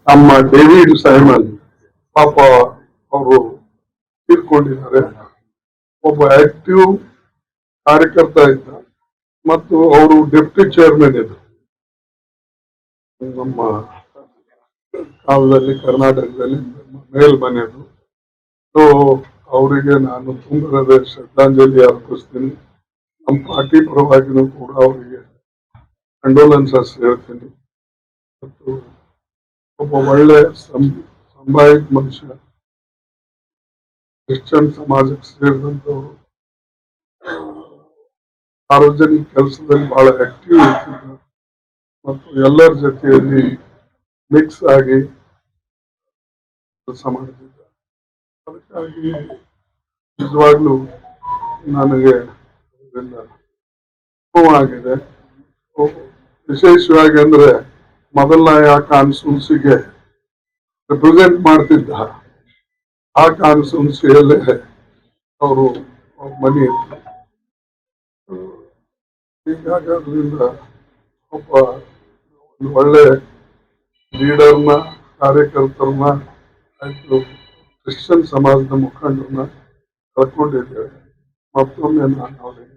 ನಮ್ಮ David Simon ಪಾಪ ಅವರು ತೀರ್ಕೊಂಡಿದ್ದಾರೆ. ಒಬ್ಬ ಆಕ್ಟಿವ್ ಕಾರ್ಯಕರ್ತ ಇದ್ದ ಮತ್ತು ಅವರು ಡೆಪ್ಟಿ ಚೇರ್ಮನ್ ಇದ್ರು ನಮ್ಮ ಕಾಲದಲ್ಲಿ ಕರ್ನಾಟಕದಲ್ಲಿ ಮೇಲ್ಮನೆಯದು. ಸೊ ಅವರಿಗೆ ನಾನು ತುಂಬ ಶ್ರದ್ಧಾಂಜಲಿ ಅರ್ಪಿಸ್ತೀನಿ. ನಮ್ಮ ಪಾರ್ಟಿ ಪರವಾಗಿನೂ ಕೂಡ ಅವರಿಗೆ ಕಂಡೋಲೆನ್ಸಸ್ ಹೇಳ್ತೀನಿ. ಮತ್ತು ಒಬ್ಬ ಒಳ್ಳೆ ಸಂಭಾವಿತ ಮನುಷ್ಯ, ಕ್ರಿಶ್ಚಿಯನ್ ಸಮಾಜಕ್ಕೆ ಸೇರಿದಂಥವರು, ಸಾರ್ವಜನಿಕ ಕೆಲಸದಲ್ಲಿ ಬಹಳ ಆಕ್ಟಿವ್ ಇರ್ತಿದ್ರು ಮತ್ತು ಎಲ್ಲರ ಜೊತೆಯಲ್ಲಿ ಮಿಕ್ಸ್ ಆಗಿ ಕೆಲಸ ಮಾಡ್ತಿದ್ದ. ಅದಕ್ಕಾಗಿ ನಿಜವಾಗ್ಲೂ ನನಗೆ ಅದರಿಂದ ನೋವಾಗಿದೆ. ವಿಶೇಷವಾಗಿ ಅಂದ್ರೆ ಮೊದಲನೇ ಆ ಕಾನ್ಸ್ಟಿಟ್ಯೂನ್ಸಿಗೆ ರಿಪ್ರೆಸೆಂಟ್ ಮಾಡ್ತಿದ್ದ ಆ ಕಾನ್ಸ್ಟಿಟ್ಯೂನ್ಸಿಯಲ್ಲೇ ಅವರು ಮನೆ ಇತ್ತು. ಹೀಗಾಗಿ ಅದರಿಂದ ಒಬ್ಬ ಒಂದು ಒಳ್ಳೆ ಲೀಡರ್ನ, ಕಾರ್ಯಕರ್ತರನ್ನ, ಆಯ್ತು ಕ್ರಿಶ್ಚಿಯನ್ ಸಮಾಜದ ಮುಖಂಡರನ್ನ ಕಳ್ಕೊಂಡಿದ್ದೇವೆ. ಮತ್ತೊಮ್ಮೆ ನಾನು ಅವರಿಗೆ